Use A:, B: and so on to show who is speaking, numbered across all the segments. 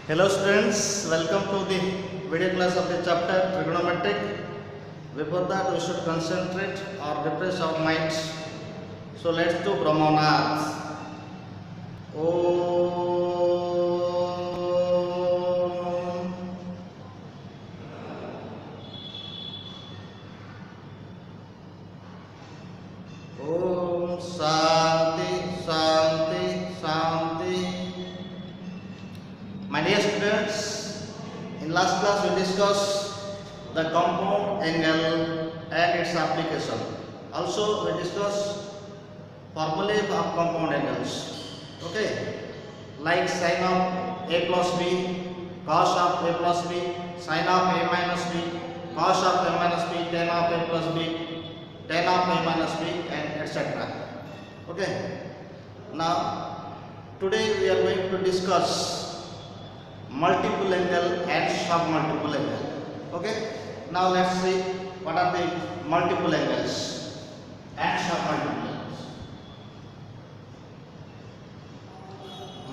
A: Hello students, welcome to the video class of the chapter trigonometric. Before that we should concentrate or refresh our minds. So let's do Brahmanath. Om Om Shanti Shanti Shanti. My dear students, in last class we discussed the compound angle and its application. Also we discussed formulae of compound angles. Okay, like sin of a plus b, cos of a plus b, sin of a minus b, cos of a minus b, tan of a plus b, tan of a minus b, and etc. Okay, now today we are going to discuss multiple angle and submultiple angle. Okay, now let's see what are the multiple angles and submultiple angles.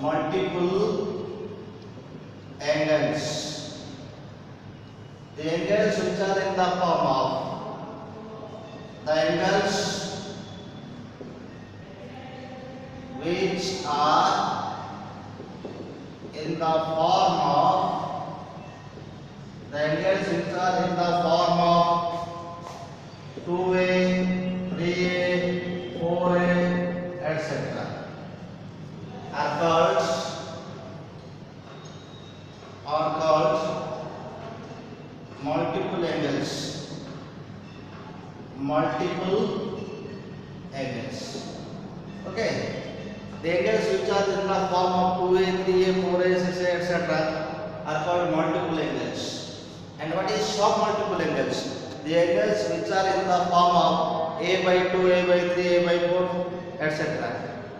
A: Multiple angles, the angles which are in the form of the angles which are in the form of the angles which are in the form of 2a, 3a, 4a, etc. are called multiple angles. Multiple angles. Okay. The angles which are in the form of 2a, 3a, 4a, 6a, etc. are called multiple angles. And what is submultiple angles? The angles which are in the form of a by 2, a by 3, a by 4, etc.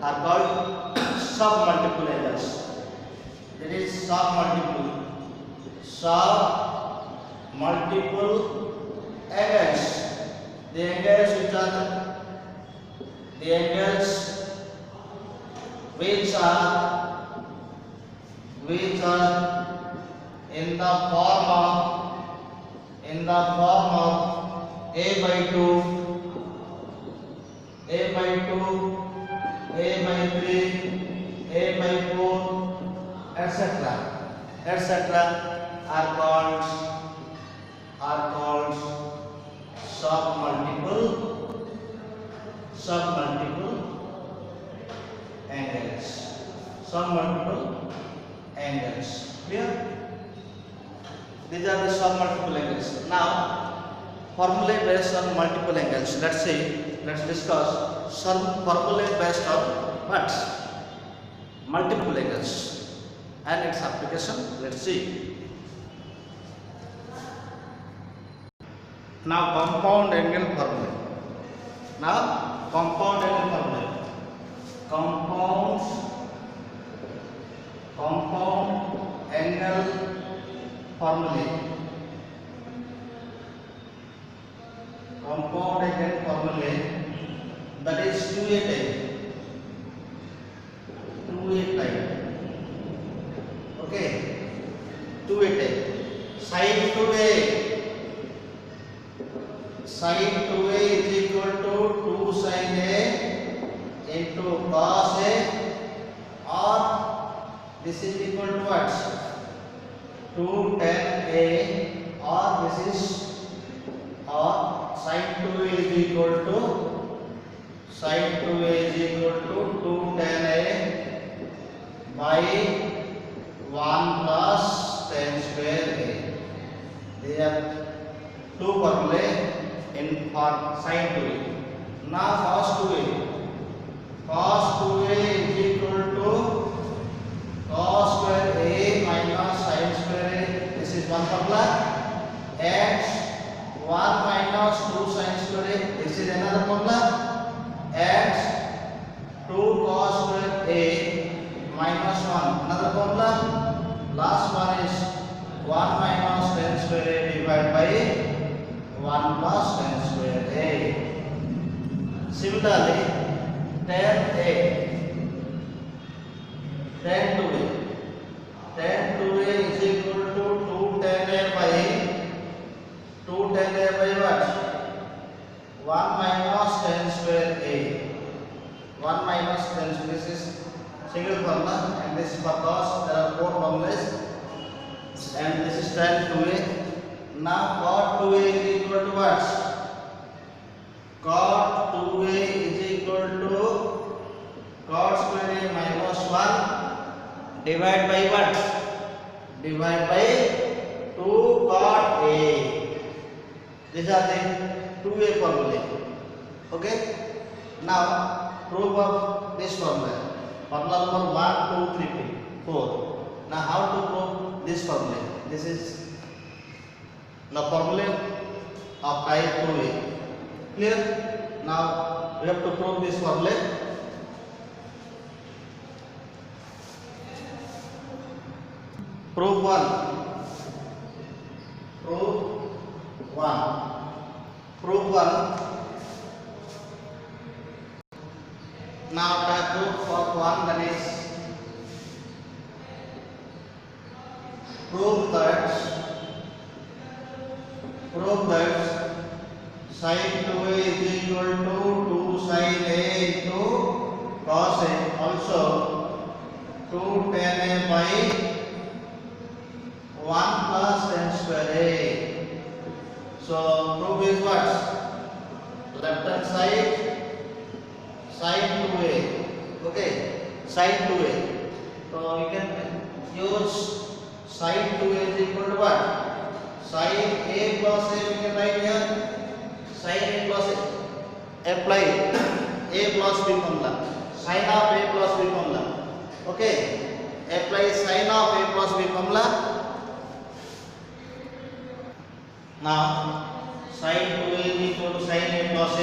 A: are called submultiple angles. It is submultiple angles. The angles which are in the form of a by 2, a by 3, a by 4, etc. are called submultiple angles. Submultiple angles. Clear? These are the submultiple angles. Now, formulae based on multiple angles. Let's discuss some formulae based on what? Multiple angles and its application. Let's see. Now, compound angle formulae. Compound angle formulae. Compound angle formulae. Compound angle formulae, that is 2a type. Okay, 2a type. Sin 2a is equal to 2 sin a into cos a, or this is equal to what? 2 tan a, or this is, or sin 2a is equal to 2 tan a by 1 plus tan square a. They are two formulae in for sin 2a. Now cos 2a is equal to cos square a minus sin square a. This is one formula. X 1 minus 2 sin square a. This is another formula. X 2 cos square a minus 1. Another formula. Last one is 1 minus tan square a divided by 1 plus tan square a. Similarly, tan 2a 1 minus tan square A. 1 minus tan square. This is single formula, and this is for cos. There are 4 formulas, and this is tan 2A. Now cot 2A is equal to what? Cot 2A is equal to cot square A minus 1 divided by what? Divided by 2 cot A. These are the 2A formula. Okay. Now proof of this formula. Formula number 1, 2, 3, 4. Now how to prove this formula? This is the formula of type 2A. Clear? Now we have to prove this formula. Proof 1. Proof 1. Proof 1. Now the proof of 1, that is prove that sin 2A is equal to 2 sin A into cos A, also 2 tan A by 1 plus tan square A. So proof is what? Left hand side sin 2A. Okay, sin 2A. So we can use sin 2A is equal to what? Sin A plus A, we can write here. Sin A plus A. Apply A plus B formula. Sin of A plus B formula. Okay. Apply sin of A plus B formula. Now sin 2A is equal to sin A plus A.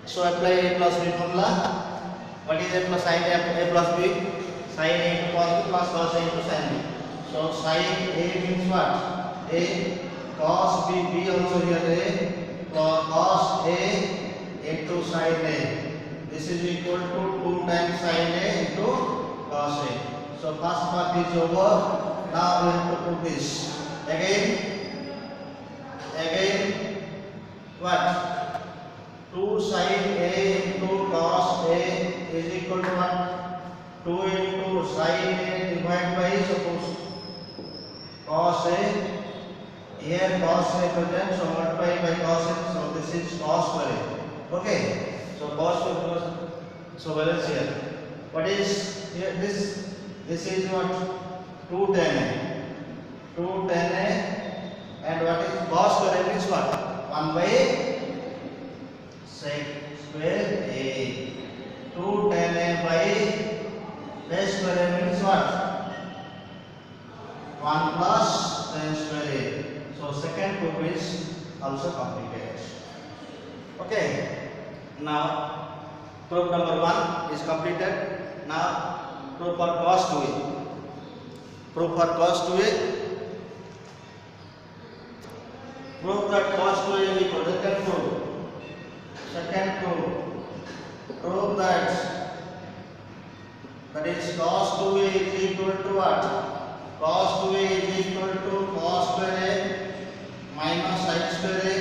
A: So apply A plus B formula. What is A plus sin A plus B? Sin A into cos B plus cos A into sin B. So sin A means what? A cos B. B also here A. Cos A into sin A. This is equal to 2 times sin A into cos A. So first part is over. Now we have to put this again. What? 2 sin A into cos A is equal to what? 2 into sin A divided by, suppose, cos A. Here cos A present, so multiply by cos A. So this is cos square A. Okay. So cos square plus, so balance here. What is here? This is what? 2 tan A. 2 tan A, and what is cos square A means what? 1 by sec square A. 2 tan A by base square A means what? 1 plus tan square A. So second proof is also completed. Okay. Now proof number 1 is completed. Now proof for cos 2A. Proof for cos 2A. Proof that cos 2A is equal to second proof. Second proof. Prove that is cos 2A is equal to what? Cos 2A is equal to cos square A minus sin square A,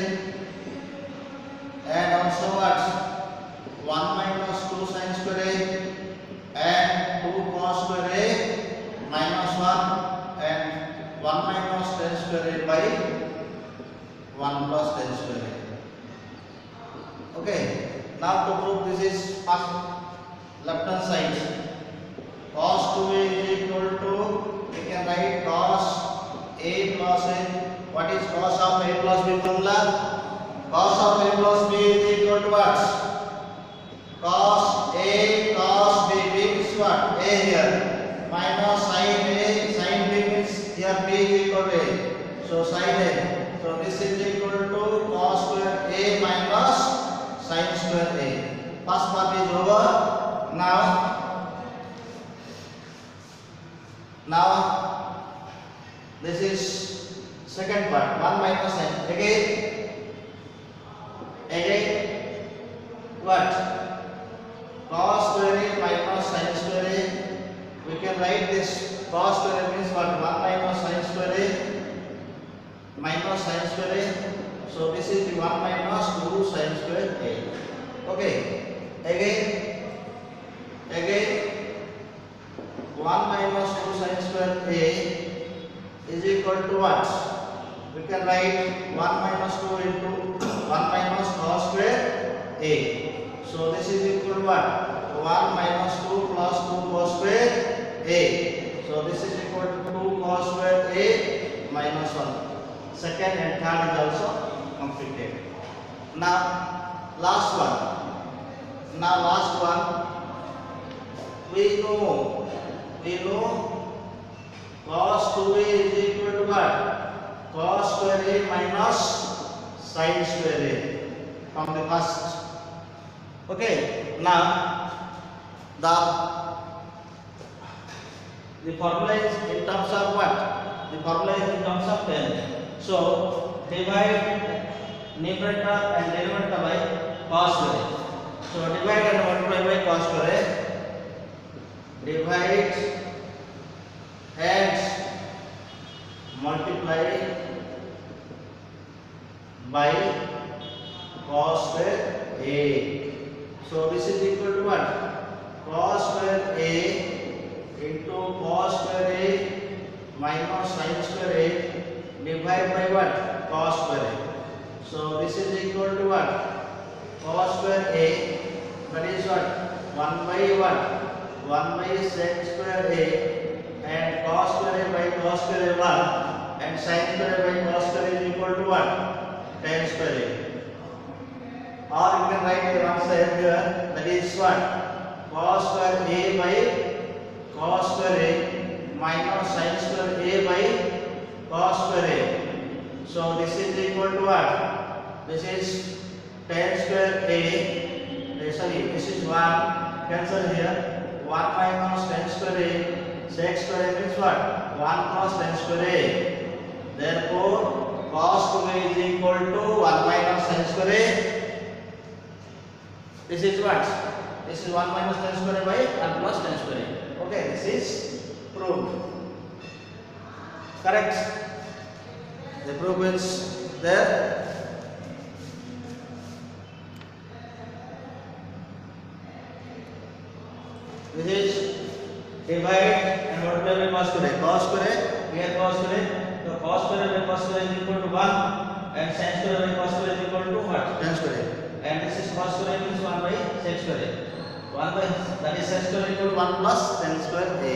A: and also what? 1 minus 2 sin square A and 2 cos square A minus 1 and 1 minus tan square A by 1 plus tan square A. Okay. Now to prove this is first left hand side. Cos 2A is equal to, we can write cos A plus A. What is cos of A plus B formula? Cos of A plus B is equal to what? Cos A cos B. B is what? A here. Minus sin A. Sin B means here B is equal to A. So sin A. So this is equal to cos square A minus sin square A. First part is over. Now this is second part. 1 minus sin. Again what? Cos square A minus sin square A. We can write this cos square A means what? 1 minus sin square A minus sin square A. So this is the 1 minus 2 sin square a. Okay. Again 1 minus 2 sin square a is equal to what? We can write 1 minus 2 into 1 minus cos square a. So this is equal to what? 1 minus 2 plus 2 cos square a. So this is equal to 2 cos square a minus 1. Second and third is also completed. Now last one. We know cos 2a is equal to what? Cos square a minus sin square a from the first. Okay. Now the formula is in terms of what? The formula is in terms of 10. So divide numerator and denominator by cos square. So divide and multiply by cos square. Divide and multiply by cos square a. So this is equal to what? Cos square a into cos square a minus sin square a divided by what? Cos square a. So this is equal to what? Cos square a, that is what? 1 by what? 1 by sec square a, and cos square a by cos square a 1, and sin square a by cos square a is equal to what? Tan square a. Or you can write the one side here, that is what? Cos square a by cos square a minus sin square a by cos square a. So this is equal to what? This is tan square a. This is 1. Cancel here. 1 minus tan square a. Sec square a means what? 1 cos tan square a. Therefore, cos 2a is equal to 1 minus sin square a. This is what? This is 1 minus tan square a by 1 plus tan square a. Okay, this is proved. Correct? The proof is there. This is divide and multiply by cos square. Cos square, here cos square. So cos square by cos square is equal to 1, and sin square by cos square is equal to what? Tan square. And this is cos square means 1 by sec square. 1 by, that is sec square equal to 1 plus tan square a.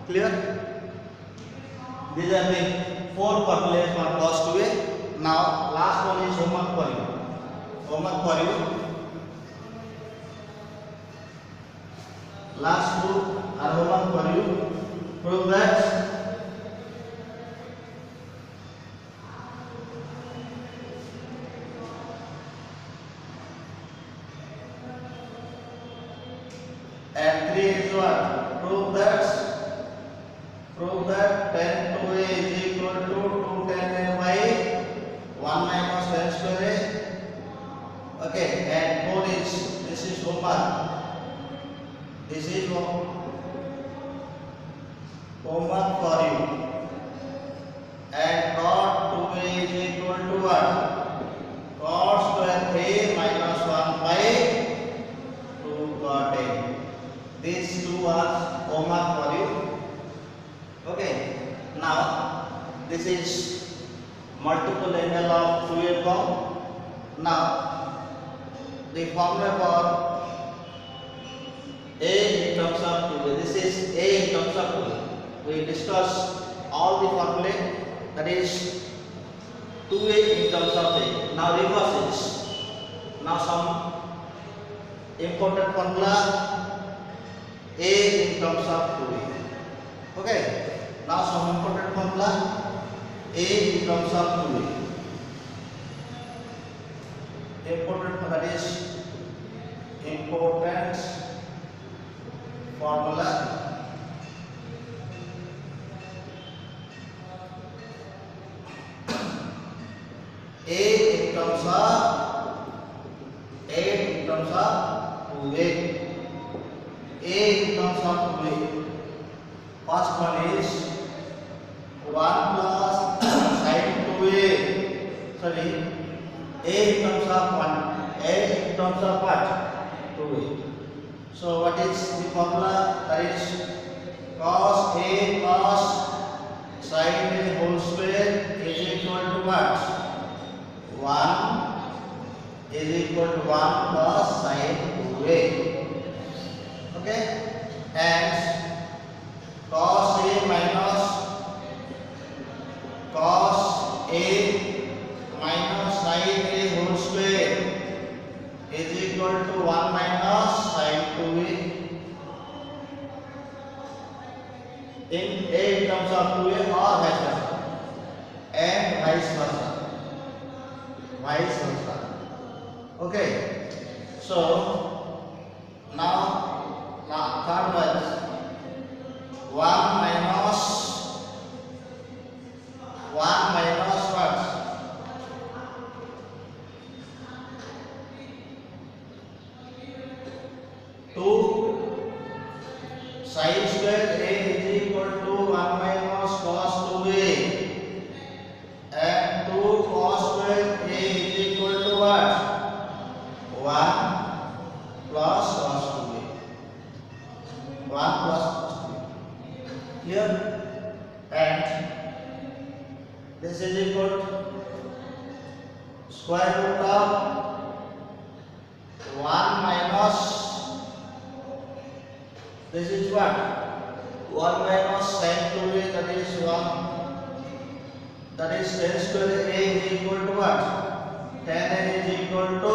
A: Clear? These are the 4 formulas for cos 2a. Now last one is homework for you. Last two are homework for you. Prove that and 3 is what? Prove that tan 2a is equal to 2 tan a by 1 minus tan square a. Okay, and 4 is, this is homework. This is homework for you. And cot 2a is equal to what? Cot square a minus 1 by 2 cot a. These two are homework for you. Okay. Now this is multiple angle of 2a form. Now the formula for a in terms of 2a. This is a in terms of 2a. We discuss all the formulae, that is 2a in terms of a. Now reverse this. Now some important formula a in terms of 2a. Okay. Now some important formula a in terms of 2a. Important, that is important formula a in terms of 2a. A in terms of 2a. First one is 1 plus sin 2a. Sorry. A in terms of one, A in terms of what? 2A. So what is the formula? That is cos A cos sin A whole square is equal to what? 1 is equal to 1 plus sin 2A. Okay? And cos A minus cos A minus sin A whole square is equal to 1 minus sin 2A. In A in terms of 2A or vice versa, and vice versa, vice versa. Okay, so now third one, 1 minus what? 2 sin square A is equal to 1 minus cos 2A, and 2 cos square A is equal to what? 1 plus cos 2A. 1 plus cos 2A. Here, and this is equal to square root of 1 minus, this is what? 1 minus sin 2A, that is 1. That is tan square A is equal to what? Tan A is equal to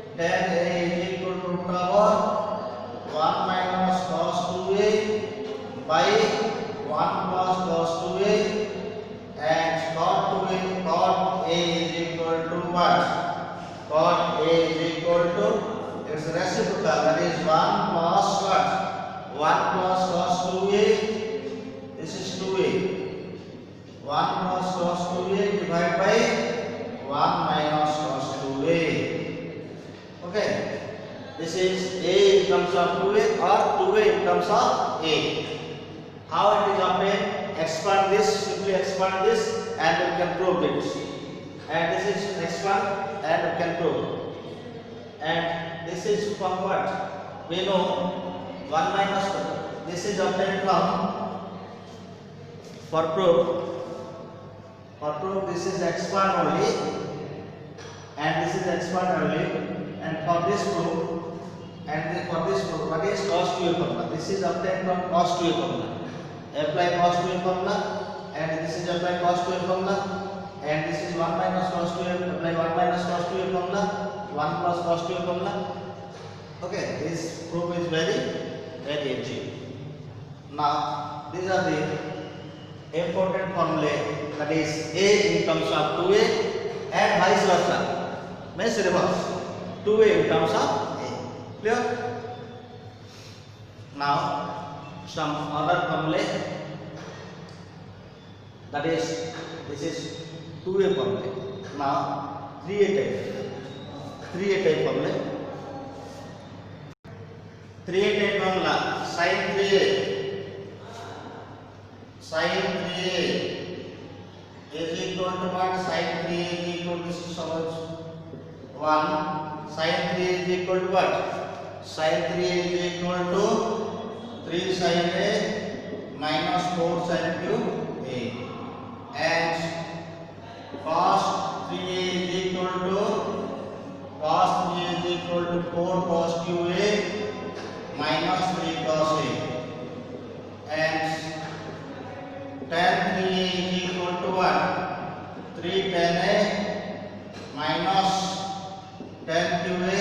A: root over 1 minus cos 2A by 1 plus cos 2A, and cot A is equal to what? Cot A is equal to its reciprocal, that is 1 plus what? 1 plus cos 2A, this is 2A. 1 plus cos 2A divided by 1 minus cos 2A. Okay, this is A in terms of 2A or 2A in terms of A. How it is obtained? Expand this, simply expand this, and we can prove it. And this is expand, and we can prove. And this is from what? We know 1 minus, this is obtained from, for proof this is expand only, and this is expand only, and for this proof, what is cos 2A formula? This is obtained from cos 2A formula. Apply cos 2A formula, and this is apply cos 2A formula, and this is 1 minus cos 2A, apply 1 minus cos 2A formula, 1 plus cos 2A formula. Okay, this proof is very easy. Now, these are the important formulae, that is A in terms of 2A and vice versa, means reverse, 2A in terms of A. Clear? Now, some other formulae, that is, this is 2A formulae. Now, 3A type formulae. 3A type formula, sin 3A is equal to what? Sin 3A is equal to, this is suppose 1, sin 3A is equal to what? Sin 3A is equal to 3 sin A minus 4 sin cube A, and cos 3A is equal to 4 cos cube A minus 3 cos A, and tan 3A is equal to what? 3 tan A minus tan cube A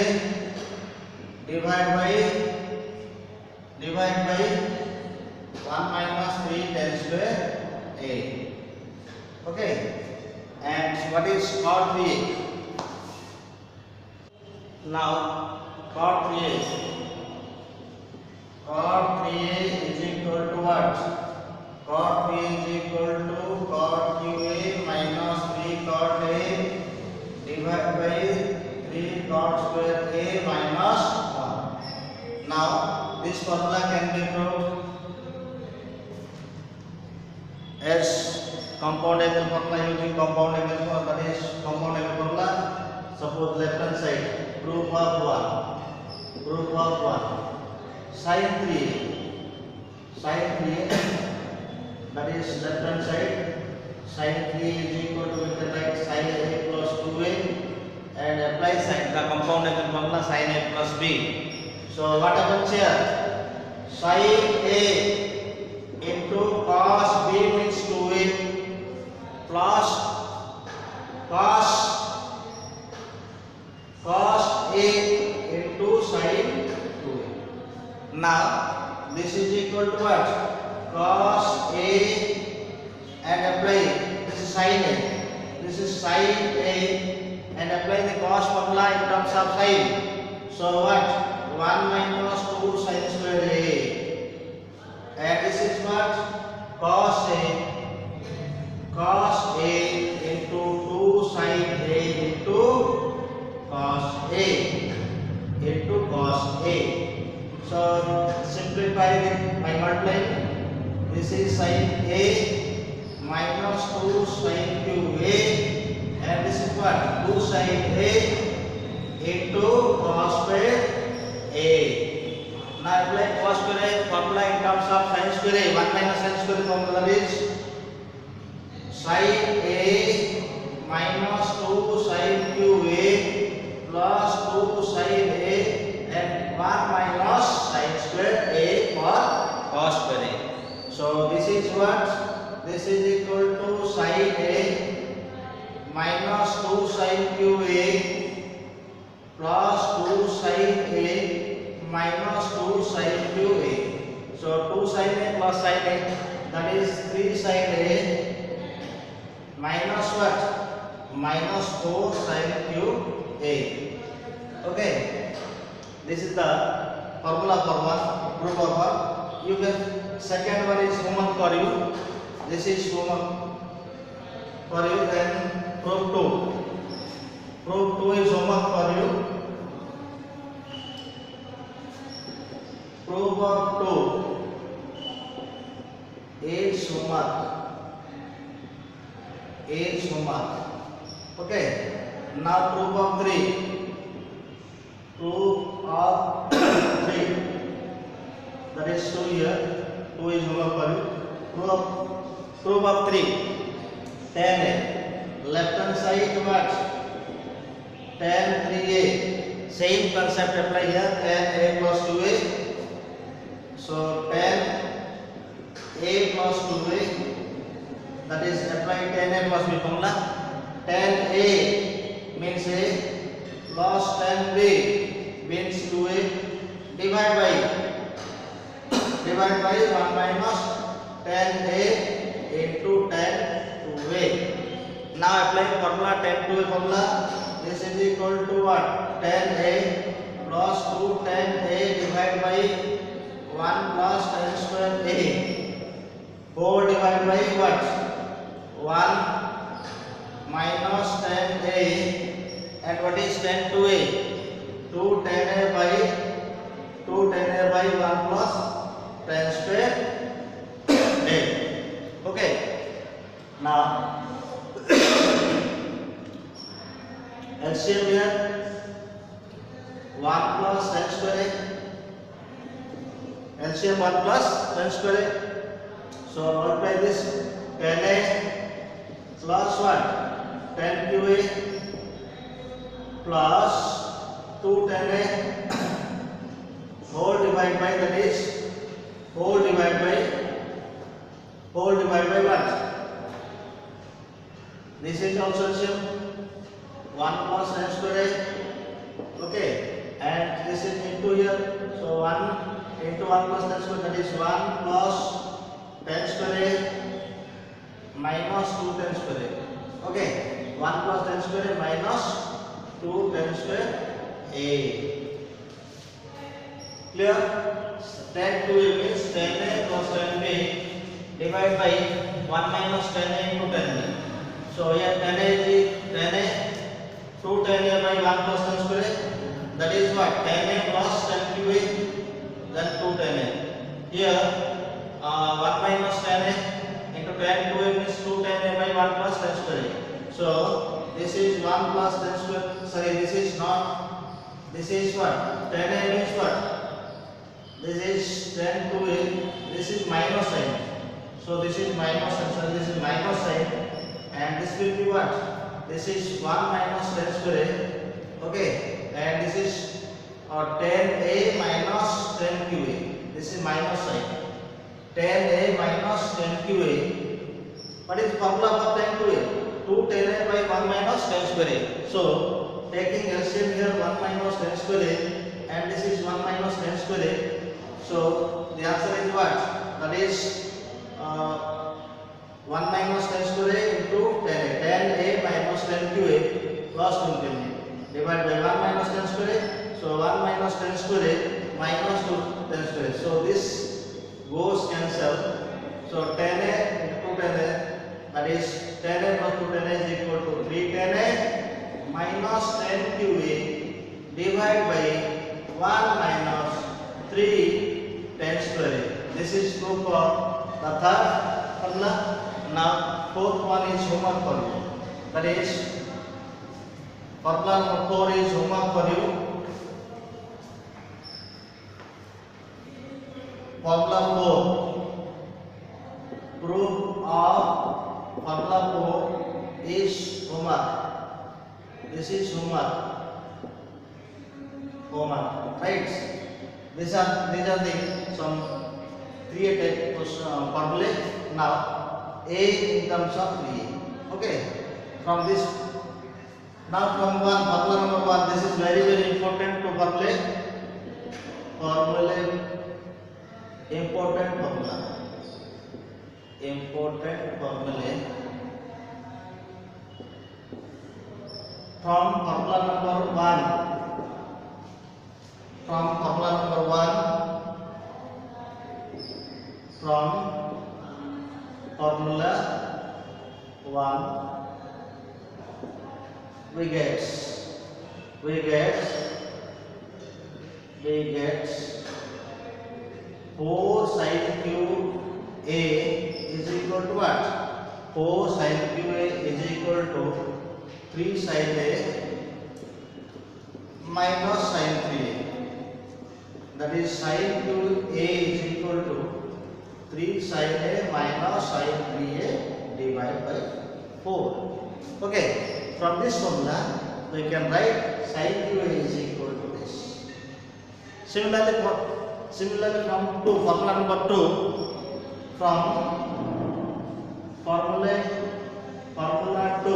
A: divided by 1 minus 3 tan square A. Okay, and what is cot 3A? Now, cot 3A is equal to what? Cot 3A is equal to cot QA minus 3 cot A divided by 3 cot square A minus 1. Now, this formula can be proved as compound angle formula using compound angle formula, that is compound angle formula. Suppose left hand side, proof of 1 sin 3a, that is left hand side, sin 3a is equal to, we can write sin a plus 2a and apply sin the compound angle formula sin a plus b. So what happens here? Sin a into cos b means 2a plus cos a into sin 2a. Now this is equal to what? Cos a and apply, this is sin a, this is sin a and apply the cos formula in terms of sin. So what? 1 minus 2 sin square a, and this is what? Cos a into 2 sin a into cos a into cos a. So simplify it by multiplying. This is sin a minus 2 sin cube a, and this is what? 2 sin a into cos square a. Now apply cos square a formula in terms of sin square a. 1 minus sin square formula is sin a minus 2 sin cube a plus 2 sin a and 1 minus sin square a for cos square a. So this is what? This is equal to sin a minus 2 sin cube a plus 2 sin a minus 2 sin cube a. So 2 sin a plus sin a, that is 3 sin a minus what? Minus 4 sin cube a. Okay, this is the formula for one, proof of one. You can, second one is homework for you. This is homework for you. Then proof 2 is homework for you. Proof of 2 is homework. Okay, now proof of 3. That is 2 here. 2 is homework for you. Proof of 3. Tan a. Left hand side what? Tan 3a. Same concept apply here. Tan a plus 2a. So tan a plus 2a. That is apply tan a plus b formula. Tan a means a plus tan b means 2a. Divide by 1 minus tan a into tan 2a. Now apply formula tan 2a formula. This is equal to what? Tan a plus 2 tan a divided by 1 plus tan square a whole divided by what? 1 minus tan a, and what is tan 2a? 2 tan a by 1 plus tan square a. Okay, now LCM here 1 plus tan square a. LCM 1 plus tan square a. So multiply this tan a plus what? Tan qa plus 2 tan a whole divided by, that is whole divided by what? This is also LCM 1 plus tan square a. Okay, and this is into here. So 1 into 1 plus tan square, that is 1 plus tan square a minus 2 tan square a. Okay, 1 plus tan square a minus 2 tan square a. Clear? Tan 2a means tan a plus tan b divided by 1 minus tan a into tan b. So here tan a is tan a 2 tan a by 1 plus tan square a, that is what? Tan a plus tan qa, then 2 tan a. Here 1 minus tan a into tan 2a means 2 tan a this is 1 plus 10 square. Sorry, this is not. This is what? 10a means what? This is 10 to a. This is minus sign. So this is minus sign. So this is minus sign, and this will be what? This is 1 minus 10 square. Okay, and this is 10a minus 10qa. This is minus sign. 10a minus 10qa. What is formula for 10qa? 2 10a by 1 minus 10 square. So taking LCM here 1 minus 10 square, and this is 1 minus 10 square. So the answer is what? That is 1 minus 10 square into 10a. 10a minus 10qa plus 210a divided by 1 minus 10 square. So 1 minus 10 square minus 10 square. So this goes cancel. So 10a into 10a, that is 10a plus 210a is equal to 310a minus 10qa divided by 1 minus 3 10 square. This is true for the third formula. Now fourth one is homework for you. That is formula number 4 is homework for you. Formula 4. Proof of formula 4 is homework. This is homework. Homework, right? These are the some created formulae. Now a in terms of 3a. Okay. From this, now from formula number 1. This is very important to formulae. Important formula. Important formulae. From formula number 1. From formula number 1. From formula 1. We get 4 sin cube a is equal to what? 4 sin cube a is equal to 3 sin a minus sin 3a. That is sin cube a is equal to 3 sin a minus sin 3a divided by 4. Okay. From this formula, we can write sin qa is equal to this. Similarly, from formula number 2, from formula 2,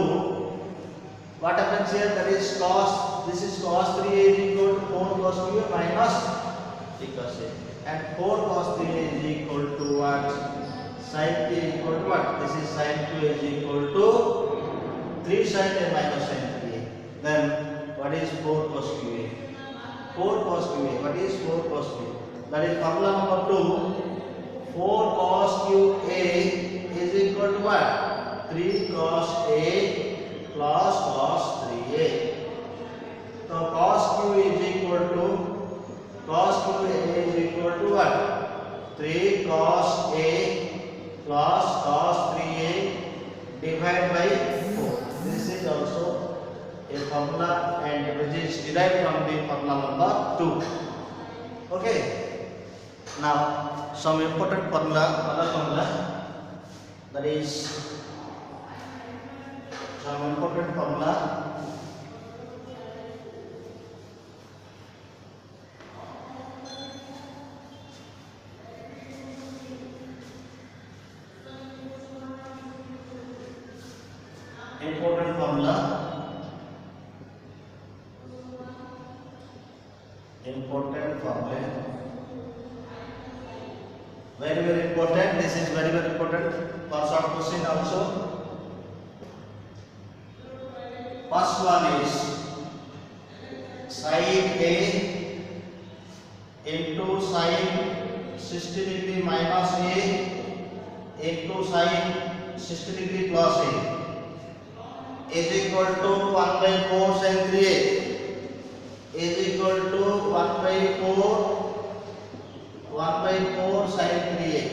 A: what happens here? That is cos. This is cos 3a is equal to 4 cos qa minus 3 cos a, and 4 cos 3a is equal to what? Sin qa is equal to what? This is sin qa is equal to 3 sin a minus sin 3a. Then what is 4 cos qa? 4 cos qa. What is 4 cos qa? That is formula number 2. 4 cos qa is equal to what? 3 cos a plus cos 3a. So cos q is equal to what? 3 cos a plus cos 3a divided by 4. This is also a formula, and which is derived from the formula number 2. Okay. Now some important formula, other formula, that is some important formula. Important formula. Very important. This is very important for short question also. First one is sin a into sin 60 degree minus a into sin 60 degree plus a is equal to 1 by 4 sin 3a is equal to 1 by 4 sin 3a.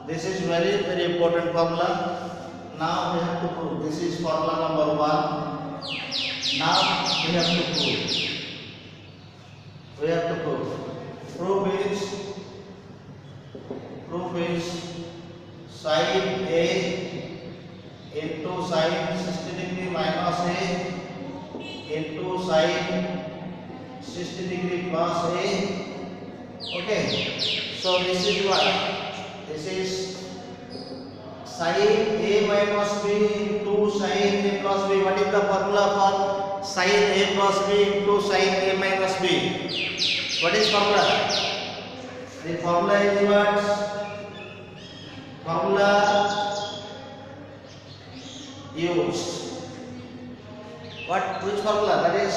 A: This is very important formula. Now we have to prove. This is formula number 1. Now we have to prove. We have to prove. Proof is sin A into sin 60 degree minus A into sin 60 degree plus A. Okay. So this is what? This is sin A minus B into sin A plus B. What is the formula for sin A plus B into sin A minus B? What is formula? The formula is what? Formula used. What? Which formula? That is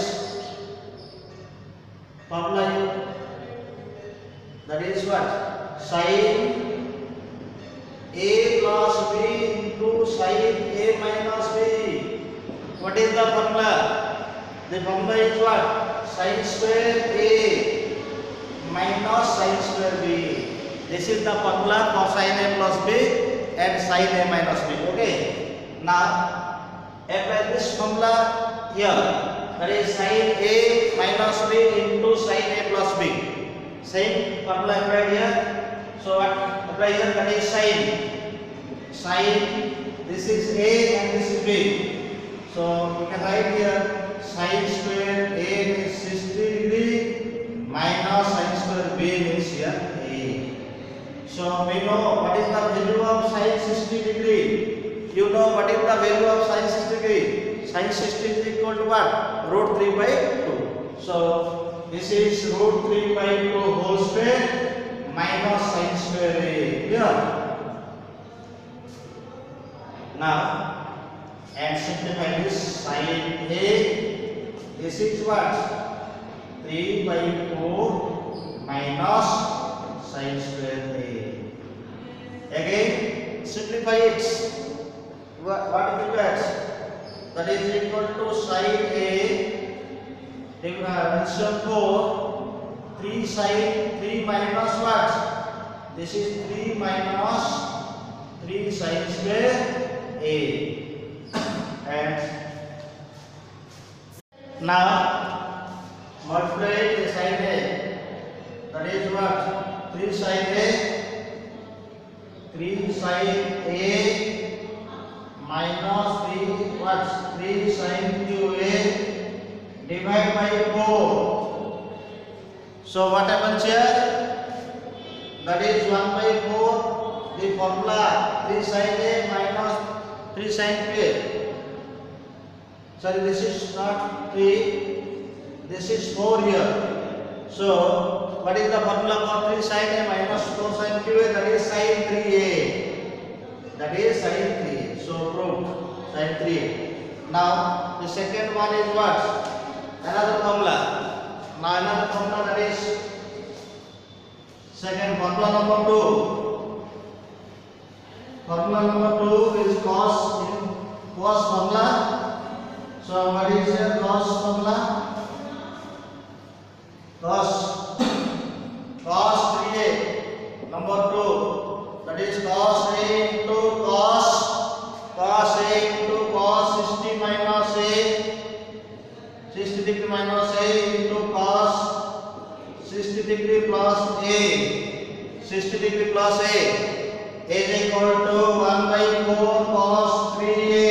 A: formula used. That is what? Sin A plus B into sin A minus B. What is the formula? The formula is what? Sin square A minus sin square B. This is the formula for sin A plus B and sin A minus B. Okay. Now apply this formula here. That is sin A minus B into sin A plus B. Same formula applied here. So what apply here? That is sin. This is A and this is B. So we can write here sin square A is 60 degree minus sin square B is here A. So we know what is the value of sin 60 degree. You know what is the value of sin 60 degree? Sin 60 is equal to what? Root 3 by 2. So this is root 3 by 2 whole square minus sin square A. Yeah. Now and simplify this sin A. This is what? 3 by 4 minus sin square A. Again simplify it. What will that? That is equal to sin A division 4 3 sin 3 minus what? This is 3 minus 3 sin square A. And now multiply the sin A. That is what? 3 sin A. 3 sin A minus 3 what? 3 sin QA divide by 4. So what happens here? That is 1 by 4. The formula 3 sin A minus 3 sin QA. Sorry, this is not 3. This is 4 here. So what is the formula for 3 sin A minus 4 sin QA? That is sin 3A. That is sin 3A. So proved sin 3A. Now the second one is what? Another formula. Now another formula, that is second formula number 2. Formula number 2 is cos formula. So what is your cos formula? Cos 3A number 2. That is cos A into cos A into cos 60 minus A 60 degree minus A into cos 60 degree plus A 60 degree plus A is equal to 1 by 4 cos 3A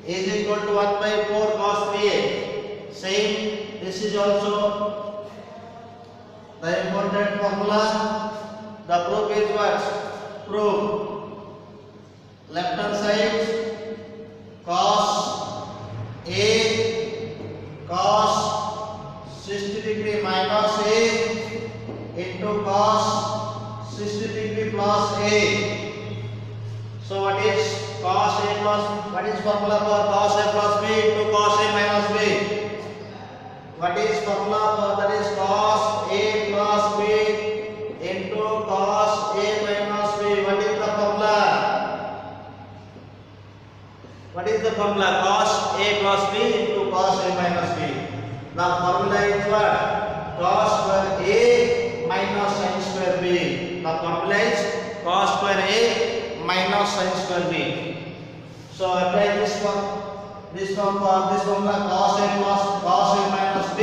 A: is equal to 1 by 4 cos 3A. Same, this is also the important formula. The proof is what? Proof left hand side cos A cos 60 degree minus A into cos 60 degree plus A. So what is cos A plus, what is formula for cos A plus B into cos A minus B? What is formula for that is cos A plus B into cos A minus B? What is the formula? What is the formula? Cos A plus B into cos A minus B. The formula is what? Cos square A minus sin square B. The formula is cos square A minus sin square B. So apply this formula cos A minus B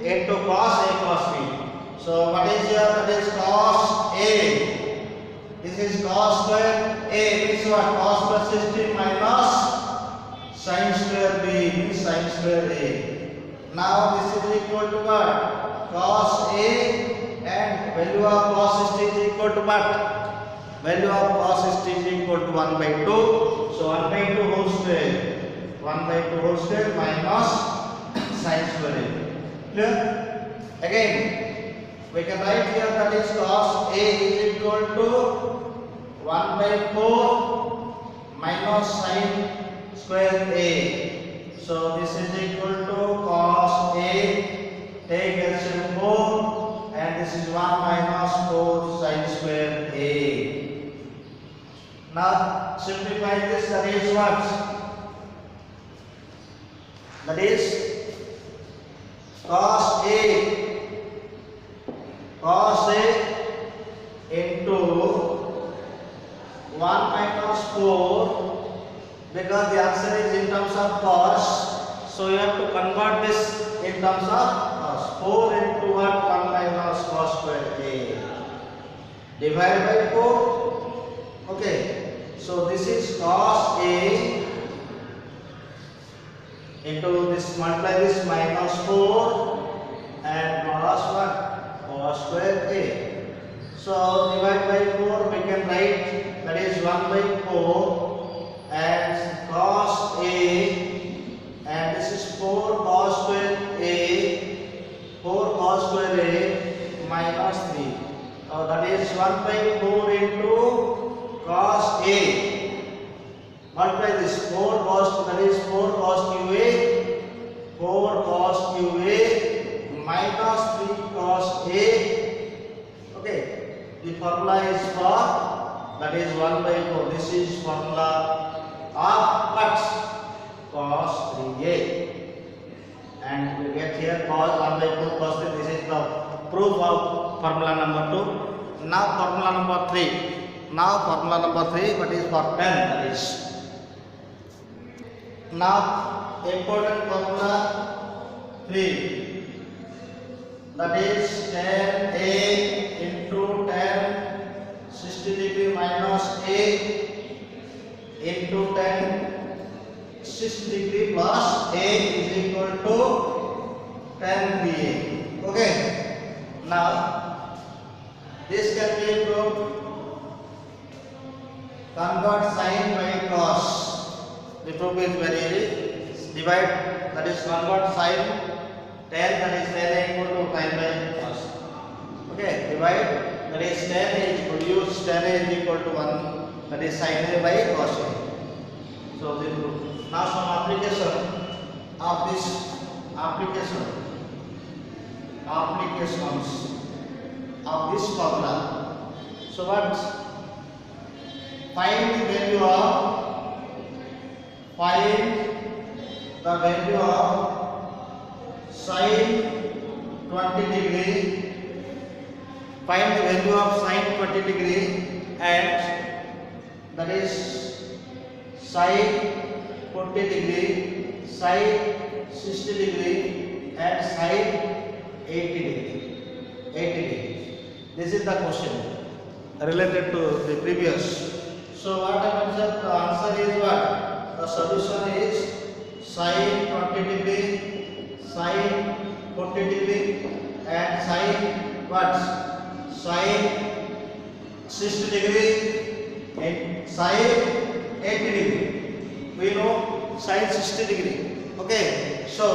A: into cos A plus B. So what is here? That is cos A. This is cos square A means what? Cos plus 60 minus sin square B means sin square A. Now this is equal to what? Cos A and value of cos 60 is equal to what? Value of cos 60 is equal to 1 by 2. So 1 by 2 whole square. 1 by 2 whole square minus sin square A. Clear? Again, we can write here that is cos A is equal to 1 by 4 minus sin square A. So this is equal to cos A, take LCM 4 and this is 1 minus 4 sin square A. Now simplify this, that is what? That is cos A into 1 minus 4, because the answer is in terms of cos, so you have to convert this in terms of cos. 4 into what? 1 minus cos square A divided by 4. Okay, so this is cos A into this, multiply this minus 4 and plus what? Cos square A. So divide by 4 we can write that is 1 by 4 and cos A and this is 4 cos square A, 4 cos square A minus 3. That is 1 by 4 into cos A. Multiply this 4 cos, that is 4 cos QA, 4 cos QA minus 3 cos A. Okay, the formula is for, that is 1 by 4. This is formula of what? Cos 3A. And we get here cos 1 by 4 cos 3. This is the proof of formula number 2. Now formula number 3. Now formula number 3, what is for 10? That is. Now important formula 3. That is 10A into 10 60 degree minus A into 10 60 degree plus A is equal to 10BA. Okay. Now this can be proved. Convert sin by cos. The proof is very easy. Divide, that is convert sin 10, that is 10 equal to 10 by cos. Okay, divide, that is 10 is produce 10 is equal to 1, that is sin A by cos A. So the proof. Now some application of this applications of this formula. So what? Find the value of sin 20 degree. Find the value of sin 20 degree and that is sin 40 degree, sin 60 degree and sin 80 degree. This is the question related to the previous. So what happens? The answer is what? The solution is sin 20 degree, sin 40 degree and sin what? Sin 60 degree and sin 80 degree. We know sin 60 degree. Okay, so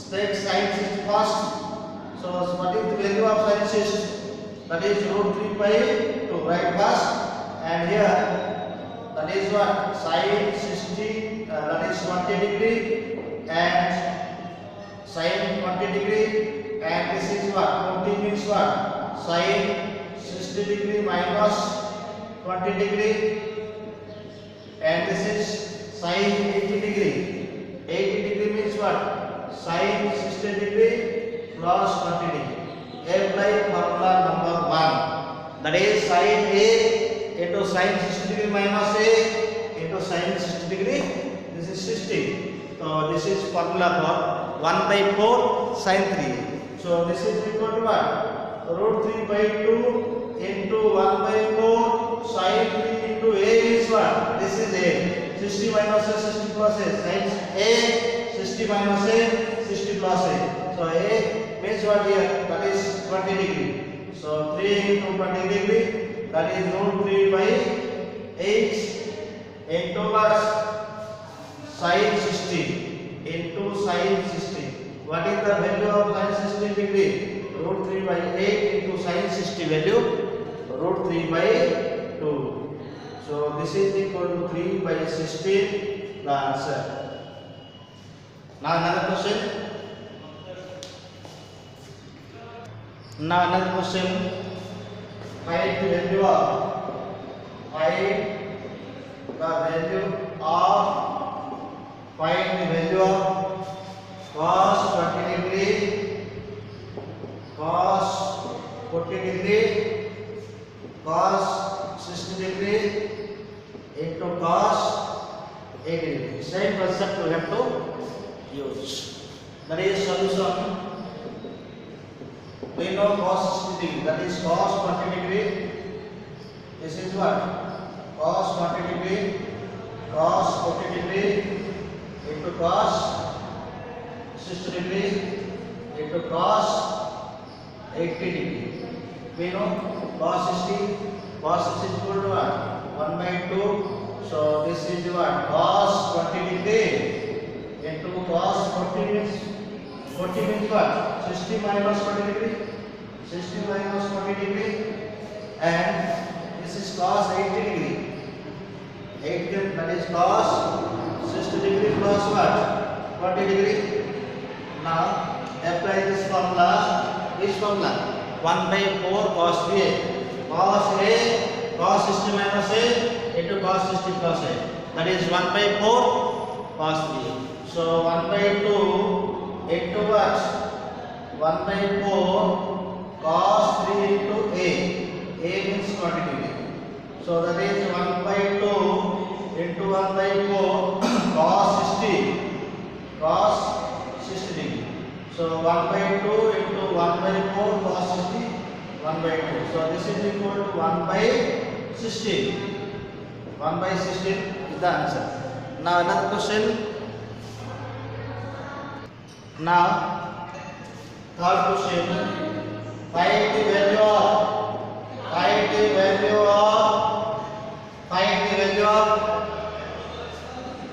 A: take sin 60 first. So what is the value of sin 60? That is root 3 pi to right first, and here that is what? Sin 60, that is 20 degree and sin 20 degree, and this is what? 40 means what? Sin 60 degree minus 20 degree, and this is sin 80 degree. 80 degree means what? Sin 60 degree plus 20 degree. Apply formula number 1. That is sin A into sin 60 degree minus A into into sin 60 degree. This is 60. So this is formula for 1 by 4 sin 3. So this is equal to what? Root 3 by 2 into 1 by 4 sin 3 into a is what? This is a. 60 minus a, 60 plus a. Sin a, 60 minus a, 60 plus a. So a means what here? That is 20 degree. So 3 into 20 degree, that is root 3 by 8 into what? Sin 60 into sin 60. What is the value of sin 60 degree? Root 3 by 8 into sin 60 value, root 3 by 2. So this is equal to 3 by 16, the answer. Now another question. Now another question. Find the value of cos 20 degree, cos 40 degree, cos 60 degree into cos 80 degree. Same concept we have to use. That is solution. We know cos 60 degree, that is cos 20 degree. This is what? Cos 20 degree, cos 40 degree into cos 60 degree into cos 80 degree. We know cos 60 is equal to what? 1 by 2. So this is what? Cos 20 degree into cos 40 means what? 60 minus 40 degree. 60 minus 40 degree. And this is cos 80 degree. 80, that is cos 60 degree plus what? 20 degree. Now apply this formula. Which formula? 1 by 4 cos A. Cos 60 minus A into cos 60 plus A. That is 1 by 4 cos A. So 1 by 2 into what? 1 by 4 cos 3 into A. A means 40 degree. So that is 1 by 2 into 1 by 4 cos 60 degree. So 1 by 2 into 1 by 4 cos 60, 1 by 2. So this is equal to 1 by 16. 1 by 16 is the answer. Now another question. Now third question. Find the value of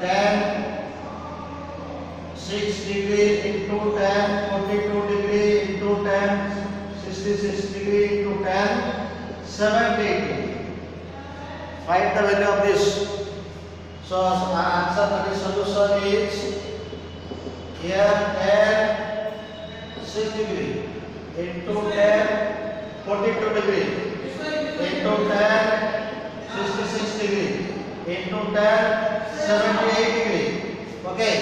A: tan 6 degree into tan 42 degree into tan 66 degree into tan 70 degree. Find the value of this. So answer, that is solution is here tan 6 degree into tan 42 degree into tan 66 degree into tan 78 degree. Okay.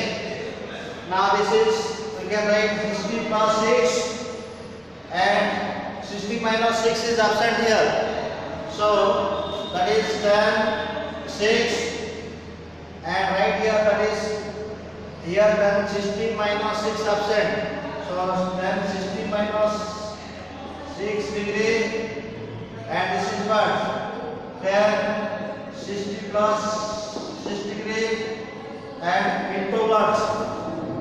A: Now this is, we can write 60 plus 6 and 60 minus 6 is absent here. So that is tan 6 and right here that is here tan 60 minus 6 absent. So tan 60 minus 6 degree and this is what? Tan 60 plus 6 degree and into what?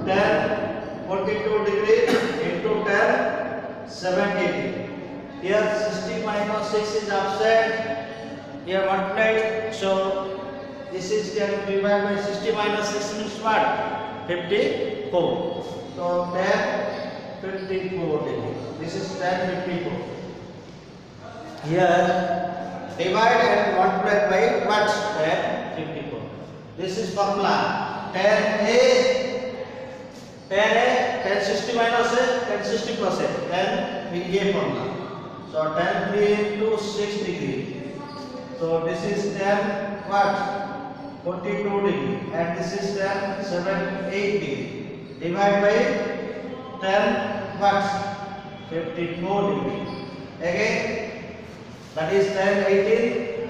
A: Tan 42 degree into tan 70 degree. Here 60 minus 6 is absent. Here multiplied. So this is can be divided by 60 minus 6 means what? 54. So tan 54 degree. This is tan 54. Here divide and multiply by what? Tan 54. This is formula. Tan 60 minus A, tan 60 plus A, then we get formula. So tan 3 into 6 degree. So this is tan what? 42 degree and this is tan 8 degree. Divide by tan what? 54 degree. Again that is tan 18.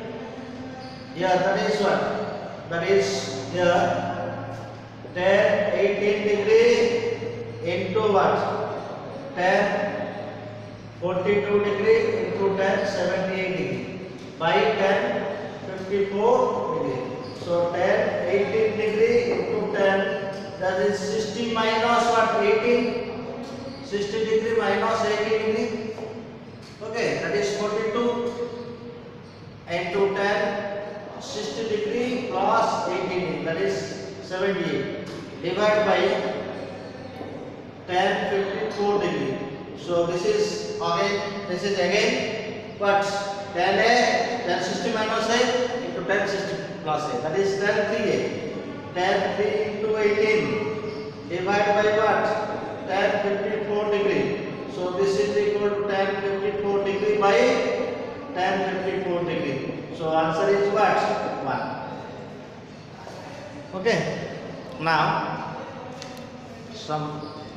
A: Yeah, that is what? that is here tan 18 degree into what? Tan 42 degree into tan 78 degree by tan 54 degree. So tan 18 degree into tan, that is 60 minus what? 18. 60 degree minus 80 degree. Okay, that is 42 into tan 60 degree plus 80 degree, that is 78. Divide by tan 54 degree. So this is again what? Tan 60 minus a into tan 60 plus a, that is tan 3a. Tan 3 into 18 divided by what? Tan 54 degree. So this is equal to tan 54 degree by tan 54 degree. So answer is what? 1. Okay. Now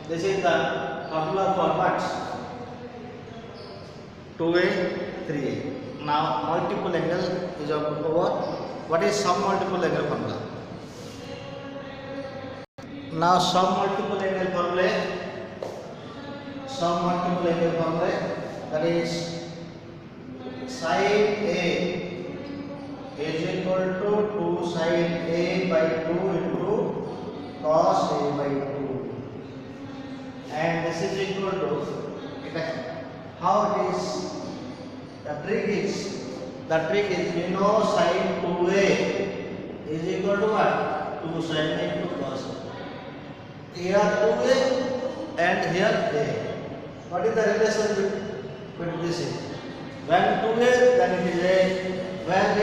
A: this is the formula for what? 2a, 3a. Now multiple angle is over. What is sum multiple angle formula? Now sum multiple angle formula. That is sin A is equal to 2 sin A by 2 into cos A by 2, and this is equal to, how it is, the trick is we know sin 2A is equal to what? 2 sin A into cos A. Here 2A and here A. What is the relation between this? When 2A, then it is A. When A,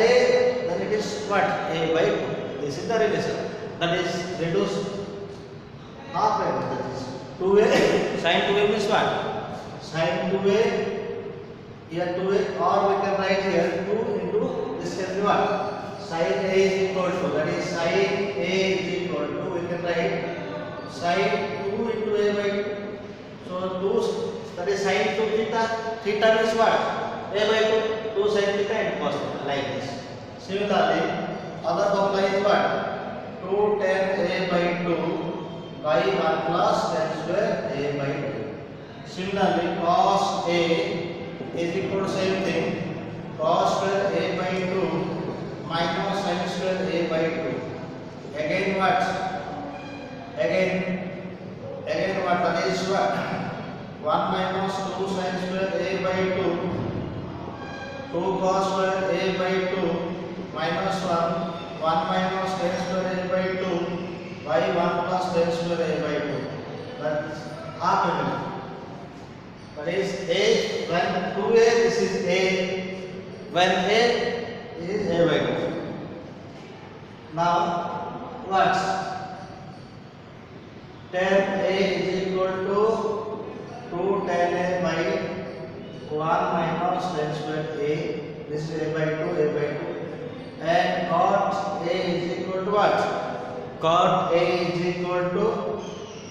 A: then it is what? A by 2. This is the relation. That is reduced half A. That is 2A. Sin 2A means what? Sin 2A. Here 2A, or we can write here 2 into this can be what? Sin A is equal to, that is sin A is equal to, we can write sin 2 into A by 2. So 2, that is sin 2 theta. Theta means what? A by 2. 2 sin theta and cos theta, like this. Similarly, other formula is what? 2 tan A by 2 by 1 plus tan square A by 2. Similarly, cos A is equal to same thing, cos square A by 2 minus sin square A by 2. Again what? Again what? That is what? 1 minus 2 sin square A by 2, 2 cos square A by 2 minus 1 minus tan square A by 2 by 1 plus tan square A by 2. That is half a minute. That is A, when 2A, this is A, when A is A by 2. Now what? Tan A is equal to 2 tan A by 1 minus tan square A, this is A by 2, and cot A is equal to what? Cot A is equal to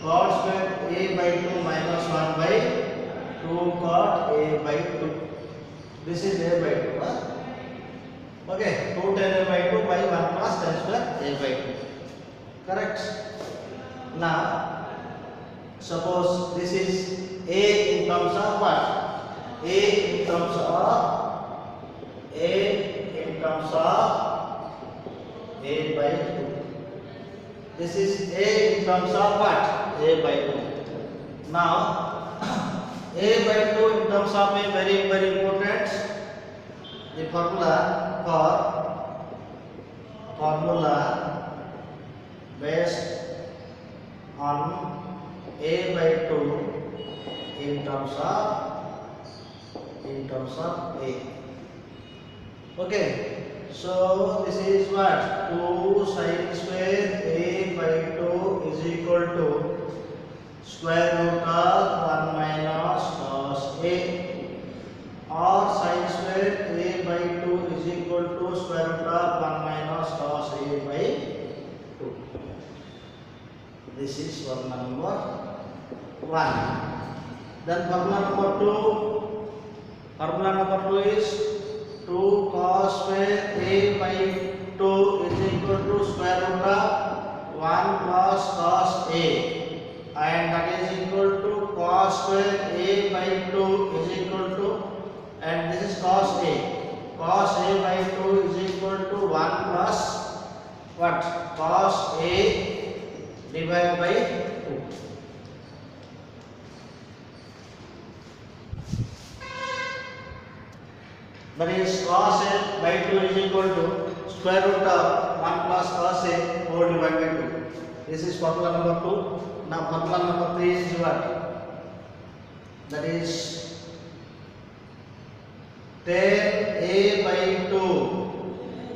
A: cot square A by 2 minus 1 by 2 cot A by 2. This is A by 2. Okay, 2 tan A by 2 by 1 plus tan square A by 2. Correct? Now, suppose this is A in terms of what? A in terms of A by 2. This is A in terms of what? A by 2. Now, A by 2 in terms of A, very important. The formula based on A by 2 in terms of A. Okay, so this is what? 2 sin square A by 2 is equal to square root of 1 minus cos A, or sin square A by 2 is equal to square root of 1 minus cos A by 2. This is formula number 1. Then formula number 2 is 2 cos square A by 2 is equal to square root of 1 plus cos A, and that is equal to cos square A by 2 is equal to, and this is cos A. Cos A by 2 is equal to 1 plus what? Cos A divided by 2. That is cos A by 2 is equal to square root of 1 plus cos A whole divided by 2. This is formula number 2. Now formula number 3 is what? That is tan A by 2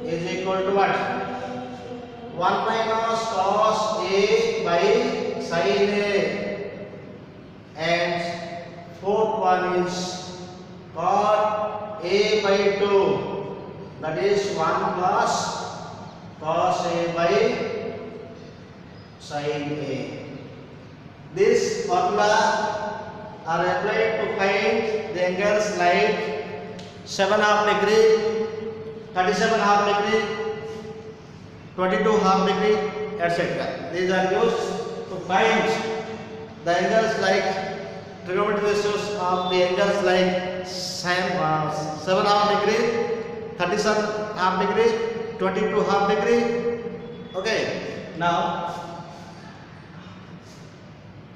A: is equal to what? 1 minus cos A by sin A, and fourth one is cot A by 2, that is 1 plus cos A by sin A. This formula are applied to find the angles like 7.5 degree, 37.5 degree, 22.5 degree, etc. These are used to find the angles like trigonometric ratios of the angles like 7.5 degree, 37.5 degree, 22.5 degree. Okay. Now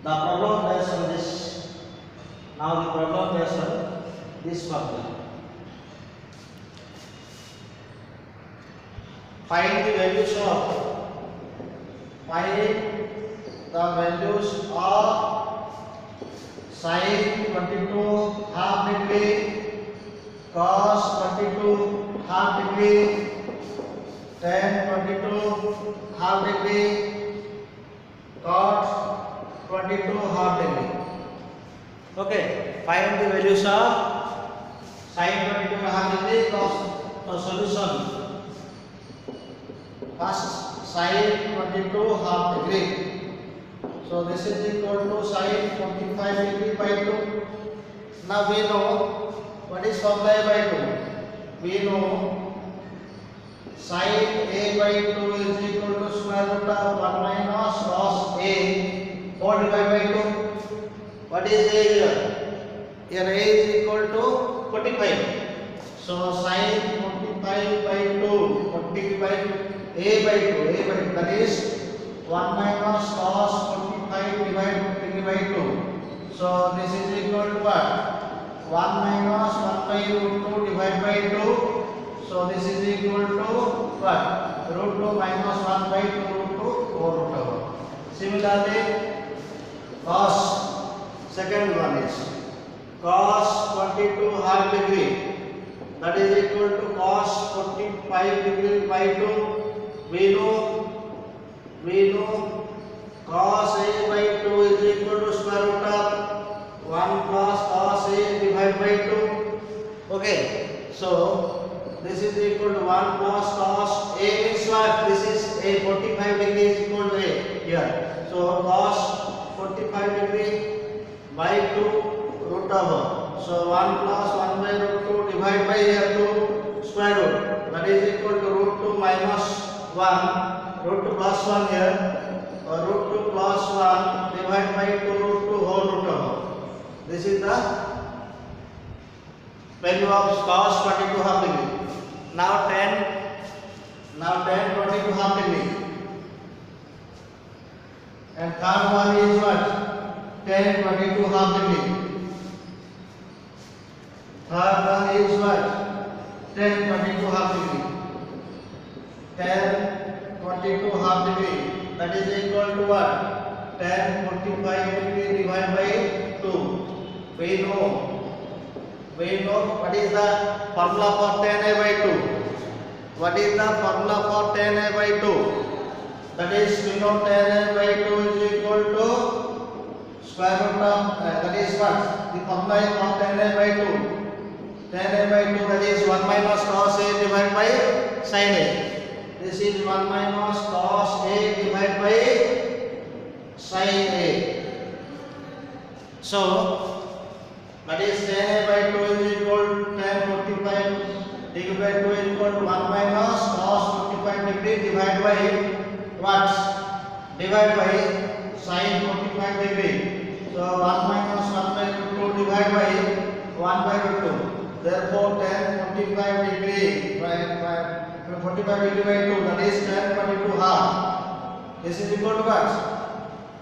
A: the problem based on this. Now the problem based on this formula. Find the values of sin 22.5 degree, cos 22.5 degree, tan 22.5 degree, cot 22.5 degree. Okay, find the values of sin 22.5 degree. Solution. First, sin 22.5 degree. So this is equal to sin 45 degree by 2. Now we know what is formula A by 2. We know sin A by 2 is equal to square root of 1 minus cos A whole divided by 2. What is A here? Here A is equal to 45. So sin 45 by 2, 40 by A by 2, that is 1 minus cos 45 divided by 2. So this is equal to what? 1 minus 1 by root 2 divided by 2. So this is equal to what? Root 2 minus 1 by 2 root 2 over root over. Similarly, cos, second one is cos 22.5 degree, that is equal to cos 45 degree by 2. We know cos A by 2 is equal to square root of 1 plus cos A divided by 2. Okay, so this is equal to 1 plus cos A means what? This is A, 45 degree is equal to A here. So cos 45 degree by 2 root over. So 1 plus 1 by root 2 divided by here 2 square root, that is equal to root 2 minus 1, root 2 plus 1 here, root 2 plus 1 divided by 2 root 2 whole root over. This is the value of cos 22.5 degree. Now tan 22.5 degree. And third one is what? Tan 22.5 degree. Third one is what? Tan 22.5 degree. Tan 22.5 degree. That is equal to what? Tan 45 degree divided by 2. We know what is the formula for tan A by 2. What is the formula for tan A by 2? That is, we know tan A by 2 is equal to square root of, that is what? The formula of tan A by 2. Tan A by 2, that is 1 minus cos A divided by sin A. This is 1 minus cos A divided by sin A. So that is tan A by 2 is equal to tan 45 degree by 2 is equal to 1 minus cos 45 degree divided by what? Divide by sin 45 degree. So 1 minus 1 by root 2 divide by 1 by root 2. Therefore tan 45 degree by 45 degree by 2, that is tan 22 half. This is equal to what?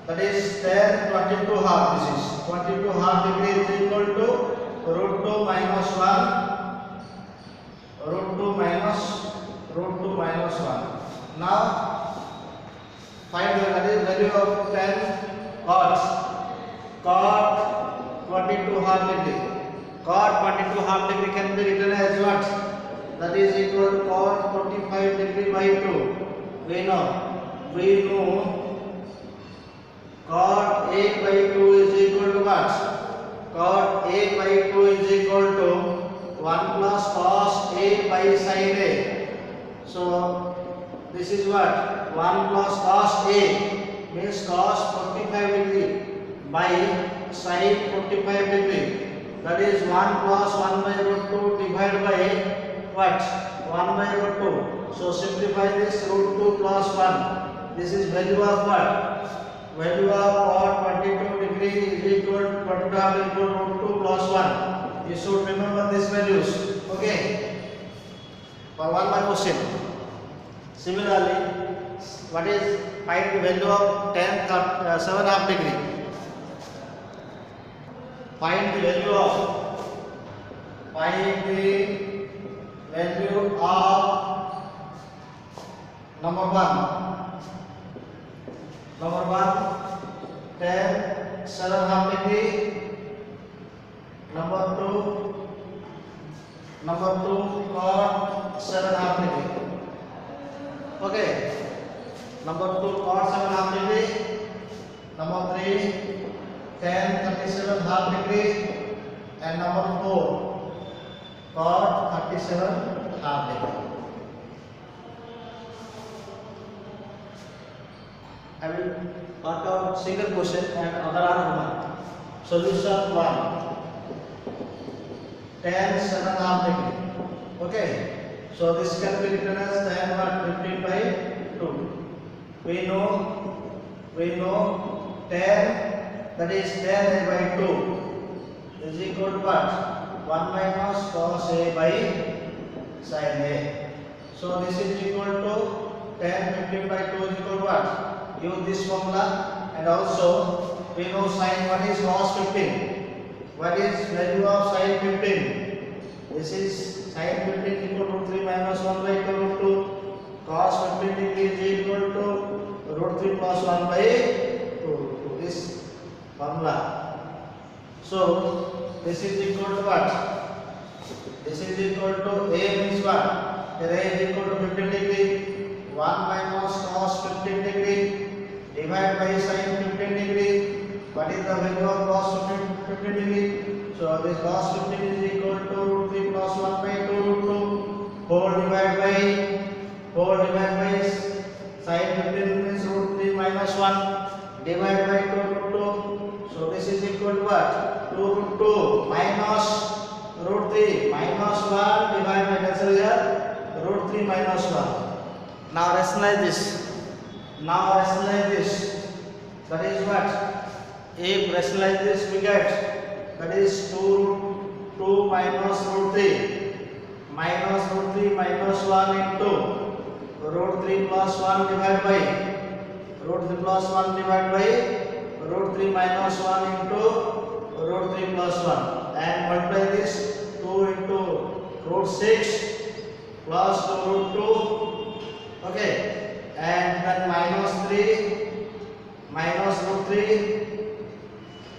A: That is tan 22 half. This is 22 half degree is equal to root 2 minus 1. Root 2 minus 1. Now find the value of tan cot 22 half degree. Cot 22 half degree can be written as what? That is equal to cot 45 degree by 2. We know cot a by 2 is equal to what? Cot a by 2 is equal to 1 plus cos a by sin a. So this is what? 1 plus cos a means cos 45 degree by sin 45 degree. That is 1 plus 1 by root 2 divided by what? 1 by root 2. So simplify this, root 2 plus 1. This is value of what? Value of cot 22 degree is equal to 22 half equal to root 2 plus 1. You should remember these values. Okay. For one more question. Similarly, what is find the value of tan 7 half degree? Find the value of number 1 tan 7 half degree. Number 2 cot 7 half degree. Okay. Number 2 cot 7 half degree. Number 3 tan 37 half degree. And number 4 cot 37 half degree. I will work out single question and other argument. Solution 1. Tan 7 half degree. Okay. So this can be written as tan 15 by 2. We know tan, that is tan a by 2 is equal to what? 1 minus cos a by sin a. So this is equal to tan 15 by 2 is equal to what? Use this formula. And also we know sin, what is cos 15? What is value of sin 15? This is sin 15 equal to 3 minus 1 by 2 root 2. Cos 15 degree is equal to root 3 plus 1 by 2. This formula. So this is equal to what? This is equal to a means what? Here a is equal to 15 degree. 1 minus cos 15 degree divided by sin 15 degree. What is the value of cos 15 degree? So this cos 15 is equal to root 3 plus 1 by 2 root 2 whole divided by sin 15 means root 3 minus 1 divided by 2 root 2. So this is equal to what? 2 root 2 minus root 3 minus 1 divided by cancel here root 3 minus 1. Now rationalize this. That is what? If rationalize this we get, that is 2 minus root 3 minus root 3 minus 1 into root 3 plus 1 divided by root 3 plus 1 divided by root 3 minus 1 into root 3 plus 1 and multiply this 2 into root 6 plus 2 root 2. Okay, and then minus 3 minus root 3.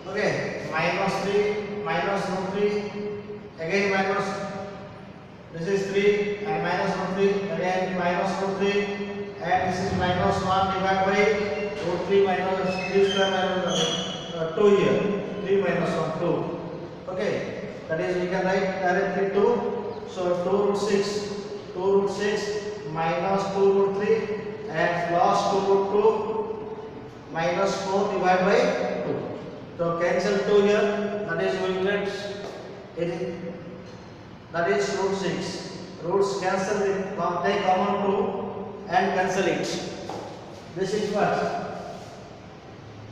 A: Okay, minus 3 minus root 3 again minus, this is 3 and minus root 3 again minus root 3 and this is minus 1 divided by root 3 minus 3 square minus 2 here, 3 minus 1 2. Okay, that is we can write directly 2. So 2 root 6 minus 2 root 3 and plus 2 root 2 minus 4 divided by 2. So cancel 2 here, that is we will get it, that is root 6. Roots cancel it, take common 2 and cancel it. This is what?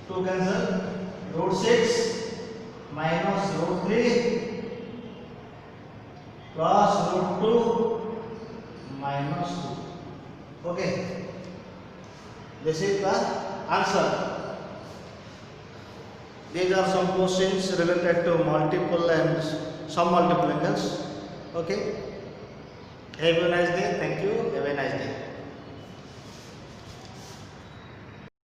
A: 2 cancel. Root 6 minus root 3 plus root 2 minus 2. Okay. This is the answer. These are some questions related to multiple and some multiple angles. Okay. Have a nice day. Thank you. Have a nice day.